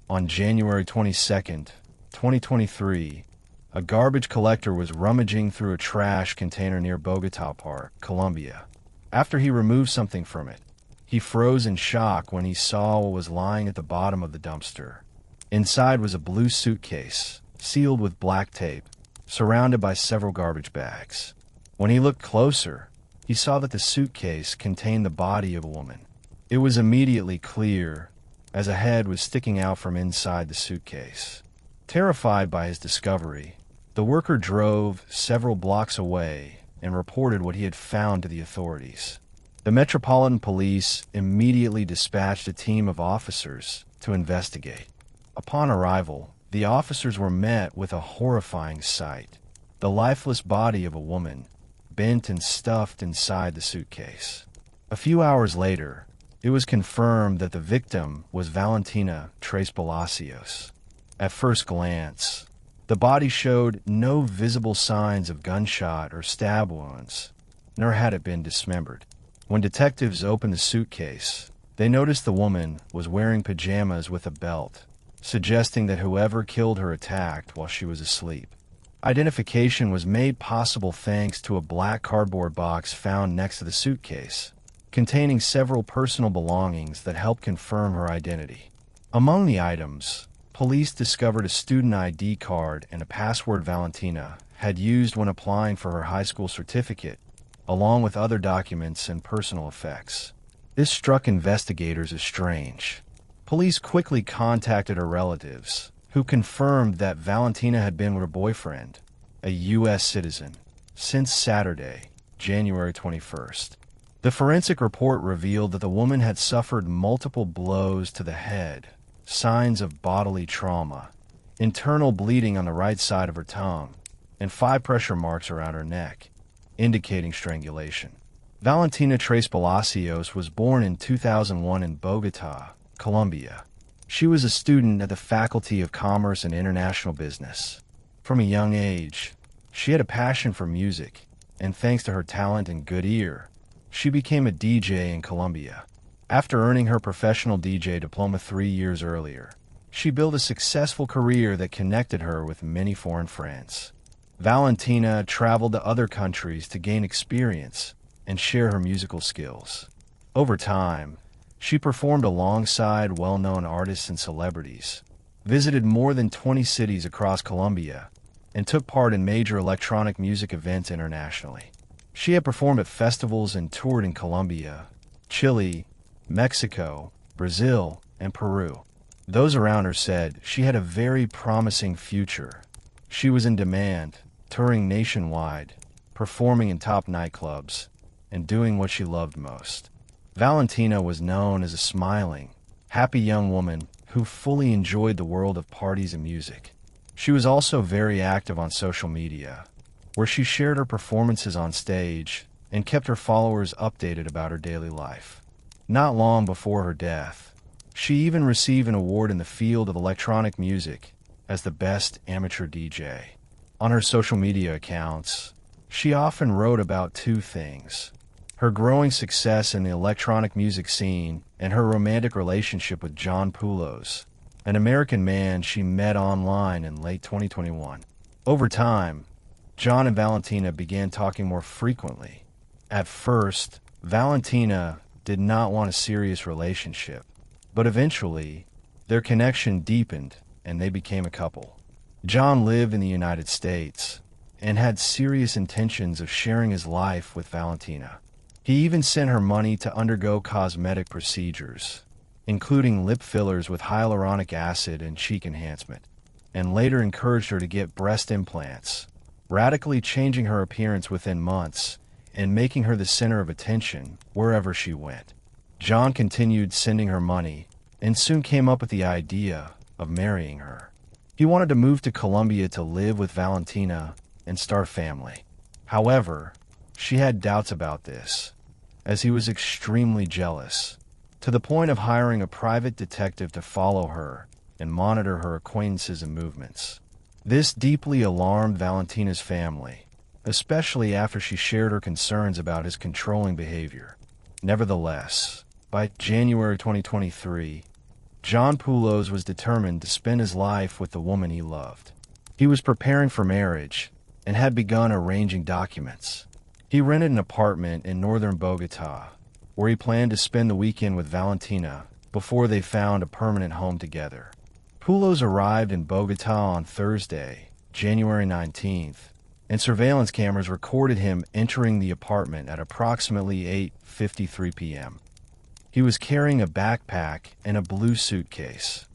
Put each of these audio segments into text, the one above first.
On January 22nd, 2023, a garbage collector was rummaging through a trash container near Bogotá Park, Colombia. After he removed something from it, he froze in shock when he saw what was lying at the bottom of the dumpster. Inside was a blue suitcase, sealed with black tape, surrounded by several garbage bags. When he looked closer, he saw that the suitcase contained the body of a woman. It was immediately clear, as a head was sticking out from inside the suitcase. Terrified by his discovery, the worker drove several blocks away and reported what he had found to the authorities. The Metropolitan Police immediately dispatched a team of officers to investigate. Upon arrival, the officers were met with a horrifying sight: the lifeless body of a woman, bent and stuffed inside the suitcase. A few hours later, it was confirmed that the victim was Valentina Trespalacios. At first glance, the body showed no visible signs of gunshot or stab wounds, nor had it been dismembered. When detectives opened the suitcase, they noticed the woman was wearing pajamas with a belt, suggesting that whoever killed her attacked while she was asleep. Identification was made possible thanks to a black cardboard box found next to the suitcase, containing several personal belongings that helped confirm her identity. Among the items, police discovered a student ID card and a password Valentina had used when applying for her high school certificate, along with other documents and personal effects. This struck investigators as strange. Police quickly contacted her relatives, who confirmed that Valentina had been with her boyfriend, a U.S. citizen, since Saturday, January 21st. The forensic report revealed that the woman had suffered multiple blows to the head, signs of bodily trauma, internal bleeding on the right side of her tongue, and 5 pressure marks around her neck, indicating strangulation. Valentina Trespalacios was born in 2001 in Bogotá, Colombia. She was a student at the Faculty of Commerce and International Business. From a young age, she had a passion for music, and thanks to her talent and good ear, she became a DJ in Colombia. After earning her professional DJ diploma 3 years earlier, she built a successful career that connected her with many foreign friends. Valentina traveled to other countries to gain experience and share her musical skills. Over time, she performed alongside well-known artists and celebrities, visited more than 20 cities across Colombia, and took part in major electronic music events internationally. She had performed at festivals and toured in Colombia, Chile, Mexico, Brazil, and Peru. Those around her said she had a very promising future. She was in demand, touring nationwide, performing in top nightclubs, and doing what she loved most. Valentina was known as a smiling, happy young woman who fully enjoyed the world of parties and music. She was also very active on social media, where she shared her performances on stage and kept her followers updated about her daily life. Not long before her death, she even received an award in the field of electronic music as the best amateur DJ. On her social media accounts, she often wrote about 2 things: her growing success in the electronic music scene and her romantic relationship with Nelson Poulos, an American man she met online in late 2021. Over time, John and Valentina began talking more frequently. At first, Valentina did not want a serious relationship, but eventually, their connection deepened and they became a couple. John lived in the United States and had serious intentions of sharing his life with Valentina. He even sent her money to undergo cosmetic procedures, including lip fillers with hyaluronic acid and cheek enhancement, and later encouraged her to get breast implants, radically changing her appearance within months and making her the center of attention wherever she went. John continued sending her money and soon came up with the idea of marrying her. He wanted to move to Colombia to live with Valentina and start a family. However, she had doubts about this, as he was extremely jealous, to the point of hiring a private detective to follow her and monitor her acquaintances and movements. This deeply alarmed Valentina's family, especially after she shared her concerns about his controlling behavior. Nevertheless, by January 2023, John Poulos was determined to spend his life with the woman he loved. He was preparing for marriage and had begun arranging documents. He rented an apartment in northern Bogotá, where he planned to spend the weekend with Valentina before they found a permanent home together. Poulos arrived in Bogotá on Thursday, January 19th, and surveillance cameras recorded him entering the apartment at approximately 8:53 p.m. He was carrying a backpack and a blue suitcase,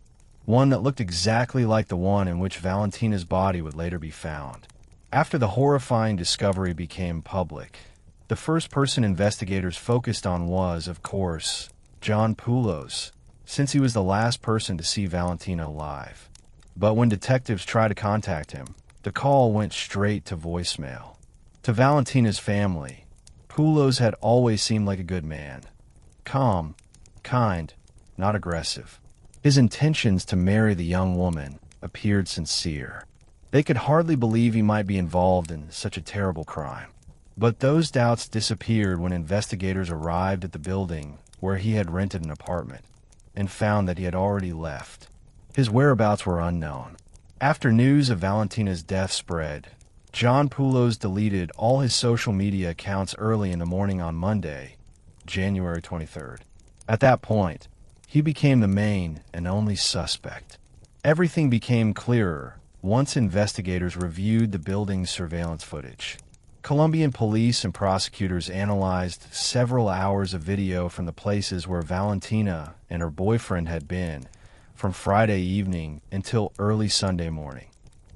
one that looked exactly like the one in which Valentina's body would later be found. After the horrifying discovery became public, the first person investigators focused on was, of course, John Poulos, since he was the last person to see Valentina alive. But when detectives tried to contact him, the call went straight to voicemail. To Valentina's family, Poulos had always seemed like a good man. Calm, kind, not aggressive. His intentions to marry the young woman appeared sincere. They could hardly believe he might be involved in such a terrible crime. But those doubts disappeared when investigators arrived at the building where he had rented an apartment and found that he had already left. His whereabouts were unknown. After news of Valentina's death spread, John Poulos deleted all his social media accounts early in the morning on Monday, January 23rd. At that point, he became the main and only suspect. Everything became clearer once investigators reviewed the building's surveillance footage. Colombian police and prosecutors analyzed several hours of video from the places where Valentina and her boyfriend had been, from Friday evening until early Sunday morning,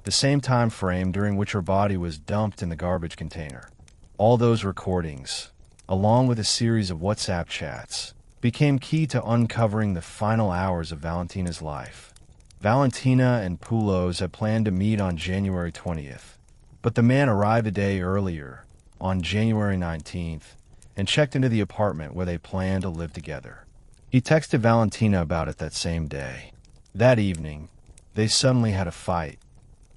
the same time frame during which her body was dumped in the garbage container. All those recordings, along with a series of WhatsApp chats, became key to uncovering the final hours of Valentina's life. Valentina and Poulos had planned to meet on January 20th, but the man arrived a day earlier, on January 19th, and checked into the apartment where they planned to live together. He texted Valentina about it that same day. That evening, they suddenly had a fight.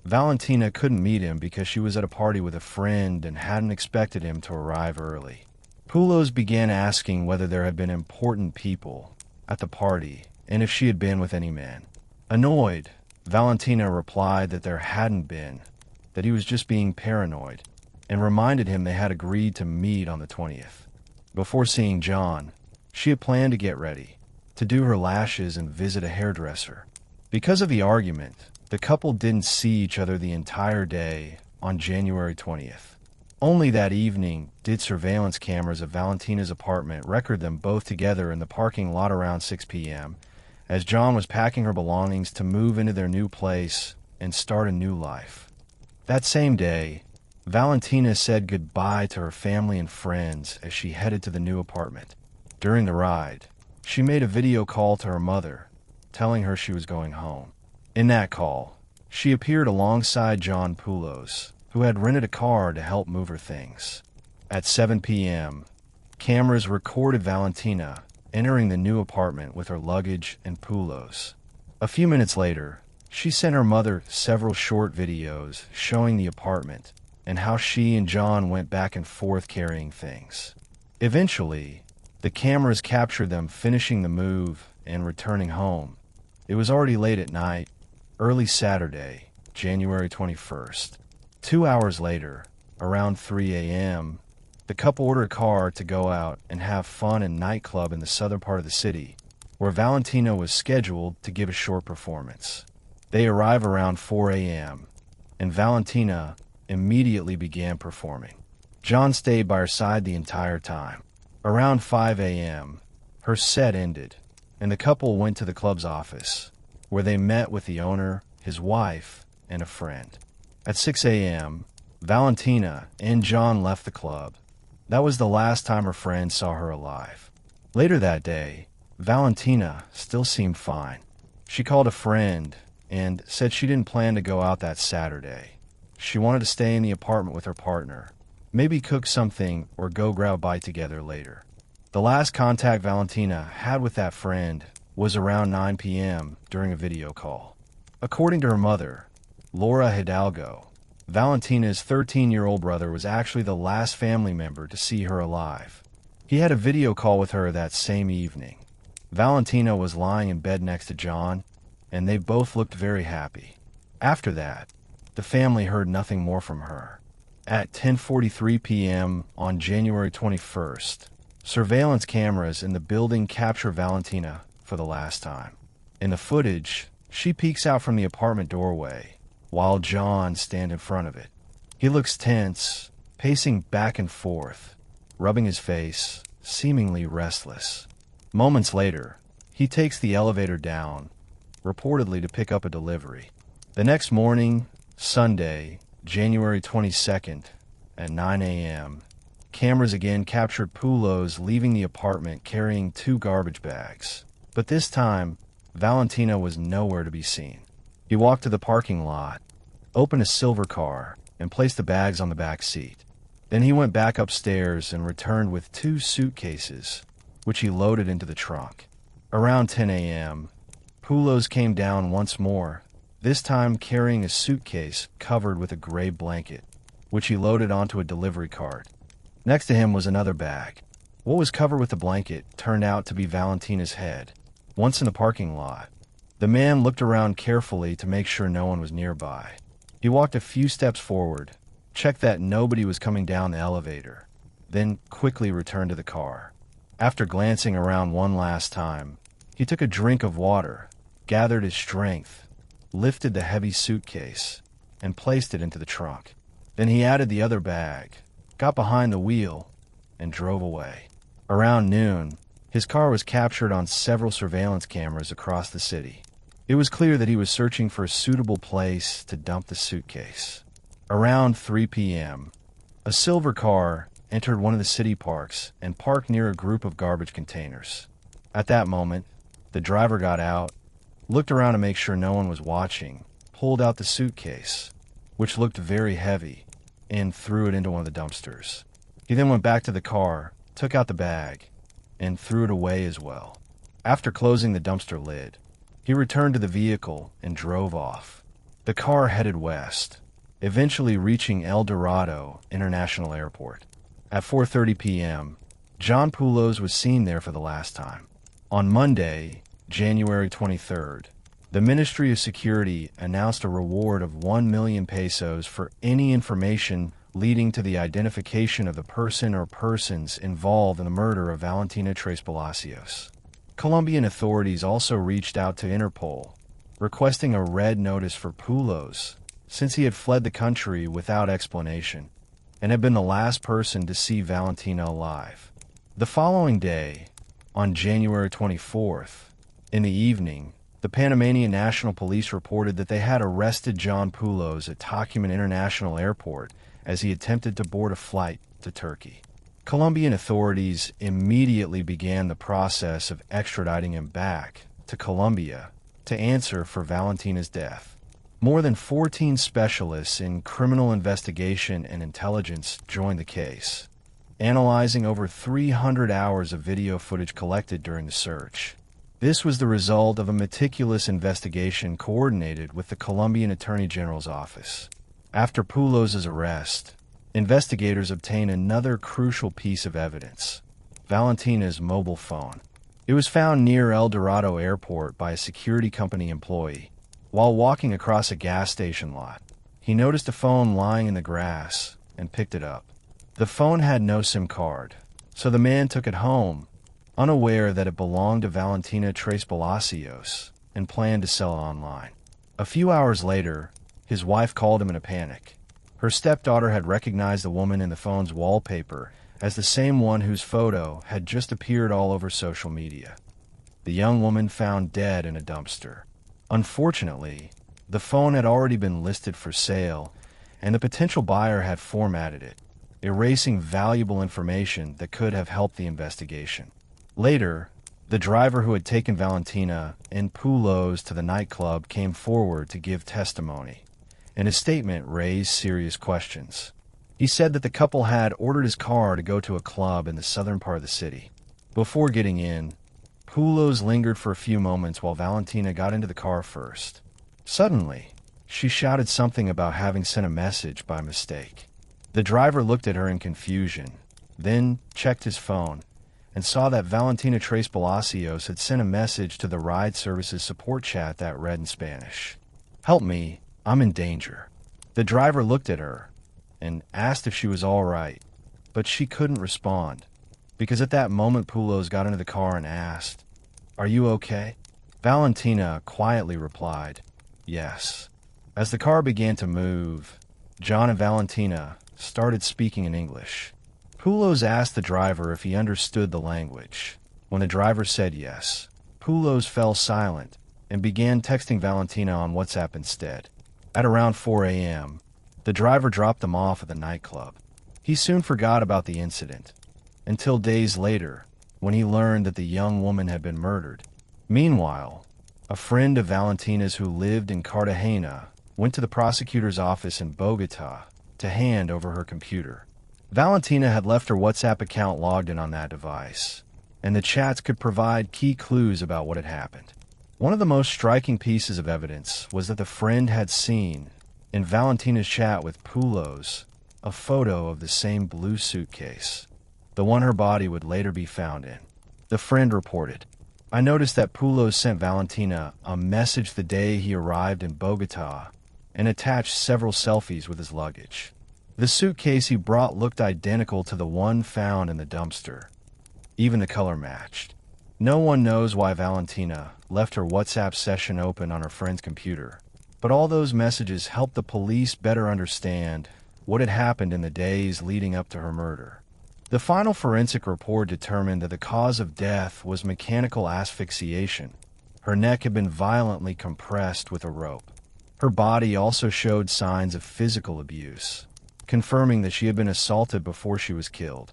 Valentina couldn't meet him because she was at a party with a friend and hadn't expected him to arrive early. Poulos began asking whether there had been important people at the party and if she had been with any men. Annoyed, Valentina replied that there hadn't been, that he was just being paranoid, and reminded him they had agreed to meet on the 20th. Before seeing John, she had planned to get ready, to do her lashes and visit a hairdresser. Because of the argument, the couple didn't see each other the entire day on January 20th. Only that evening did surveillance cameras of Valentina's apartment record them both together in the parking lot around 6 p.m., as John was packing her belongings to move into their new place and start a new life. That same day, Valentina said goodbye to her family and friends as she headed to the new apartment. During the ride, she made a video call to her mother, telling her she was going home. In that call, she appeared alongside John Poulos, who had rented a car to help move her things. At 7 p.m., cameras recorded Valentina entering the new apartment with her luggage and Poulos. A few minutes later, she sent her mother several short videos showing the apartment and how she and John went back and forth carrying things. Eventually, the cameras captured them finishing the move and returning home. It was already late at night, early Saturday, January 21st. 2 hours later, around 3 a.m., the couple ordered a car to go out and have fun in a nightclub in the southern part of the city, where Valentina was scheduled to give a short performance. They arrived around 4 a.m., and Valentina immediately began performing. John stayed by her side the entire time. Around 5 a.m., her set ended, and the couple went to the club's office, where they met with the owner, his wife, and a friend. At 6 a.m., Valentina and John left the club. That was the last time her friend saw her alive. Later that day, Valentina still seemed fine. She called a friend and said she didn't plan to go out that Saturday. She wanted to stay in the apartment with her partner, maybe cook something or go grab a bite together later. The last contact Valentina had with that friend was around 9 p.m. during a video call. According to her mother, Laura Hidalgo, Valentina's 13-year-old brother was actually the last family member to see her alive. He had a video call with her that same evening. Valentina was lying in bed next to John, and they both looked very happy. After that, the family heard nothing more from her. At 10:43 p.m. on January 21st, surveillance cameras in the building capture Valentina for the last time. In the footage, she peeks out from the apartment doorway, while John stands in front of it. He looks tense, pacing back and forth, rubbing his face, seemingly restless. Moments later, he takes the elevator down, reportedly to pick up a delivery. The next morning, Sunday, January 22nd, at 9 a.m., cameras again captured Poulos leaving the apartment carrying 2 garbage bags. But this time, Valentina was nowhere to be seen. He walked to the parking lot, opened a silver car, and placed the bags on the back seat. Then he went back upstairs and returned with 2 suitcases, which he loaded into the trunk. Around 10 a.m., Poulos came down once more, this time carrying a suitcase covered with a gray blanket, which he loaded onto a delivery cart. Next to him was another bag. What was covered with the blanket turned out to be Valentina's head. Once in the parking lot, the man looked around carefully to make sure no one was nearby. He walked a few steps forward, checked that nobody was coming down the elevator, then quickly returned to the car. After glancing around one last time, he took a drink of water, gathered his strength, lifted the heavy suitcase, and placed it into the trunk. Then he added the other bag, got behind the wheel, and drove away. Around noon, his car was captured on several surveillance cameras across the city. It was clear that he was searching for a suitable place to dump the suitcase. Around 3 p.m., a silver car entered one of the city parks and parked near a group of garbage containers. At that moment, the driver got out, looked around to make sure no one was watching, pulled out the suitcase, which looked very heavy, and threw it into one of the dumpsters. He then went back to the car, took out the bag, and threw it away as well. After closing the dumpster lid, he returned to the vehicle and drove off. The car headed west, eventually reaching El Dorado International Airport. At 4:30 p.m., John Poulos was seen there for the last time. On Monday, January 23rd, the Ministry of Security announced a reward of 1 million pesos for any information leading to the identification of the person or persons involved in the murder of Valentina Trespalacios. Colombian authorities also reached out to Interpol, requesting a red notice for Poulos, since he had fled the country without explanation, and had been the last person to see Valentina alive. The following day, on January 24th, in the evening, the Panamanian National Police reported that they had arrested John Poulos at Tocumen International Airport as he attempted to board a flight to Turkey. Colombian authorities immediately began the process of extraditing him back to Colombia to answer for Valentina's death. More than 14 specialists in criminal investigation and intelligence joined the case, analyzing over 300 hours of video footage collected during the search. This was the result of a meticulous investigation coordinated with the Colombian Attorney General's office. After Poulos' arrest, investigators obtained another crucial piece of evidence: Valentina's mobile phone. It was found near El Dorado Airport by a security company employee. While walking across a gas station lot, he noticed a phone lying in the grass and picked it up. The phone had no SIM card, so the man took it home, unaware that it belonged to Valentina Trespalacios, and planned to sell it online. A few hours later, his wife called him in a panic. Her stepdaughter had recognized the woman in the phone's wallpaper as the same one whose photo had just appeared all over social media. The young woman found dead in a dumpster. Unfortunately, the phone had already been listed for sale, and the potential buyer had formatted it, erasing valuable information that could have helped the investigation. Later, the driver who had taken Valentina and Poulos to the nightclub came forward to give testimony, and his statement raised serious questions. He said that the couple had ordered his car to go to a club in the southern part of the city. Before getting in, Poulos lingered for a few moments while Valentina got into the car first. Suddenly, she shouted something about having sent a message by mistake. The driver looked at her in confusion, then checked his phone, and saw that Valentina Trespalacios had sent a message to the ride services support chat that read in Spanish, "Help me, I'm in danger." The driver looked at her and asked if she was all right, but she couldn't respond, because at that moment Poulos got into the car and asked, "Are you okay?" Valentina quietly replied, "Yes." As the car began to move, John and Valentina started speaking in English. Poulos asked the driver if he understood the language. When the driver said yes, Poulos fell silent and began texting Valentina on WhatsApp instead. At around 4 a.m., the driver dropped them off at the nightclub. He soon forgot about the incident, until days later, when he learned that the young woman had been murdered. Meanwhile, a friend of Valentina's who lived in Cartagena went to the prosecutor's office in Bogotá to hand over her computer. Valentina had left her WhatsApp account logged in on that device, and the chats could provide key clues about what had happened. One of the most striking pieces of evidence was that the friend had seen, in Valentina's chat with Poulos, a photo of the same blue suitcase, the one her body would later be found in. The friend reported, "I noticed that Poulos sent Valentina a message the day he arrived in Bogotá and attached several selfies with his luggage. The suitcase he brought looked identical to the one found in the dumpster. Even the color matched." No one knows why Valentina left her WhatsApp session open on her friend's computer, but all those messages helped the police better understand what had happened in the days leading up to her murder. The final forensic report determined that the cause of death was mechanical asphyxiation. Her neck had been violently compressed with a rope. Her body also showed signs of physical abuse, confirming that she had been assaulted before she was killed.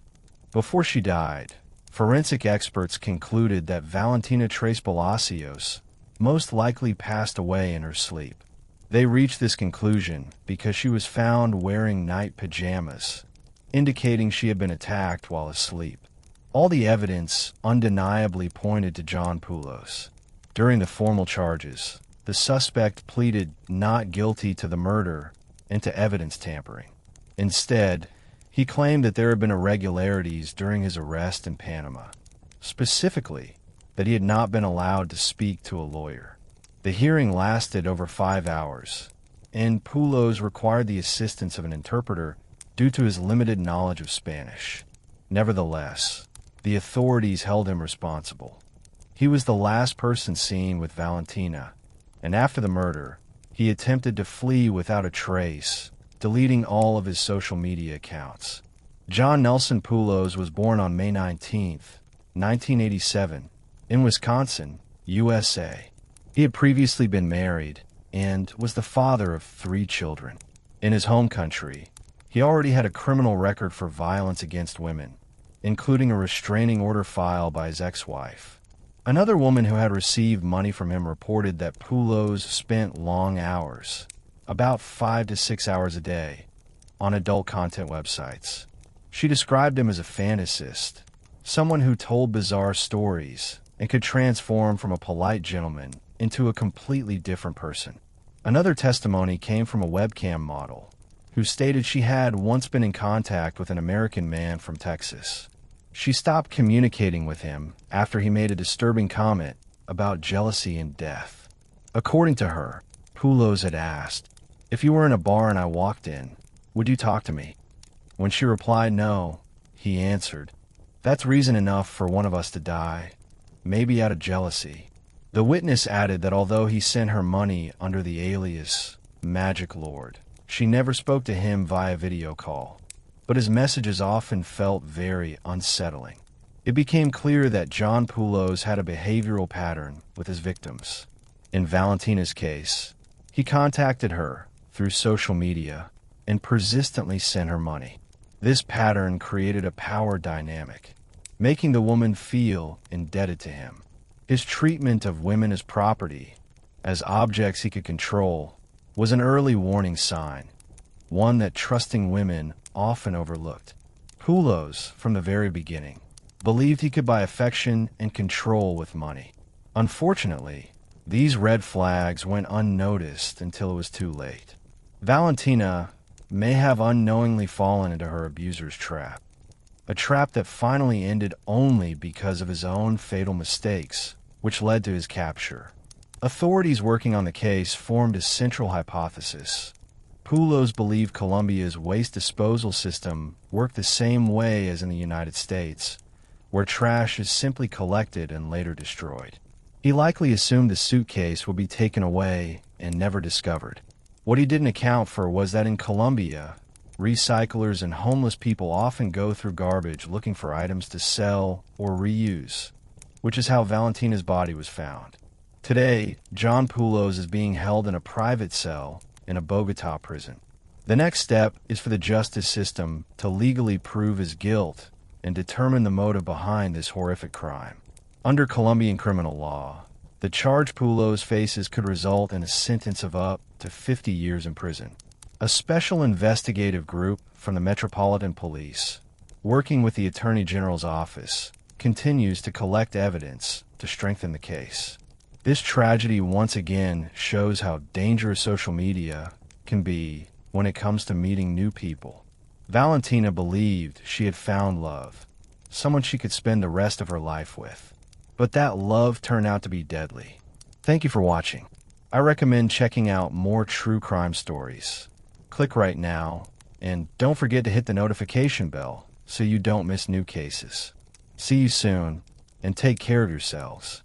Before she died, forensic experts concluded that Valentina Trespalacios most likely passed away in her sleep. They reached this conclusion because she was found wearing night pajamas, indicating she had been attacked while asleep. All the evidence undeniably pointed to John Poulos. During the formal charges, the suspect pleaded not guilty to the murder and to evidence tampering. Instead, he claimed that there had been irregularities during his arrest in Panama, specifically that he had not been allowed to speak to a lawyer. The hearing lasted over 5 hours, and Poulos required the assistance of an interpreter due to his limited knowledge of Spanish. Nevertheless, the authorities held him responsible. He was the last person seen with Valentina, and after the murder, he attempted to flee without a trace, deleting all of his social media accounts. John Nelson Poulos was born on May 19, 1987, in Wisconsin, USA. He had previously been married and was the father of 3 children. In his home country, he already had a criminal record for violence against women, including a restraining order filed by his ex-wife. Another woman who had received money from him reported that Poulos spent long hours, about 5 to 6 hours a day, on adult content websites. She described him as a fantasist, someone who told bizarre stories and could transform from a polite gentleman into a completely different person. Another testimony came from a webcam model who stated she had once been in contact with an American man from Texas. She stopped communicating with him after he made a disturbing comment about jealousy and death. According to her, Poulos had asked, "If you were in a bar and I walked in, would you talk to me?" When she replied no, he answered, "That's reason enough for one of us to die, maybe out of jealousy." The witness added that although he sent her money under the alias Magic Lord, she never spoke to him via video call, but his messages often felt very unsettling. It became clear that John Poulos had a behavioral pattern with his victims. In Valentina's case, he contacted her through social media and persistently sent her money. This pattern created a power dynamic, making the woman feel indebted to him. His treatment of women as property, as objects he could control, was an early warning sign, one that trusting women often overlooked. Poulos, from the very beginning, believed he could buy affection and control with money. Unfortunately, these red flags went unnoticed until it was too late. Valentina may have unknowingly fallen into her abuser's trap. a trap that finally ended only because of his own fatal mistakes, which led to his capture. Authorities working on the case formed a central hypothesis. Poulos believed Colombia's waste disposal system worked the same way as in the United States, where trash is simply collected and later destroyed. He likely assumed the suitcase would be taken away and never discovered. What he didn't account for was that in Colombia, recyclers and homeless people often go through garbage looking for items to sell or reuse, which is how Valentina's body was found. Today, John Poulos is being held in a private cell in a Bogotá prison. The next step is for the justice system to legally prove his guilt and determine the motive behind this horrific crime. Under Colombian criminal law, the charge Poulos faces could result in a sentence of up to 50 years in prison. A special investigative group from the Metropolitan Police, working with the Attorney General's office, continues to collect evidence to strengthen the case. This tragedy once again shows how dangerous social media can be when it comes to meeting new people. Valentina believed she had found love, someone she could spend the rest of her life with. But that love turned out to be deadly. Thank you for watching. I recommend checking out more true crime stories. Click right now, and don't forget to hit the notification bell so you don't miss new cases. See you soon, and take care of yourselves.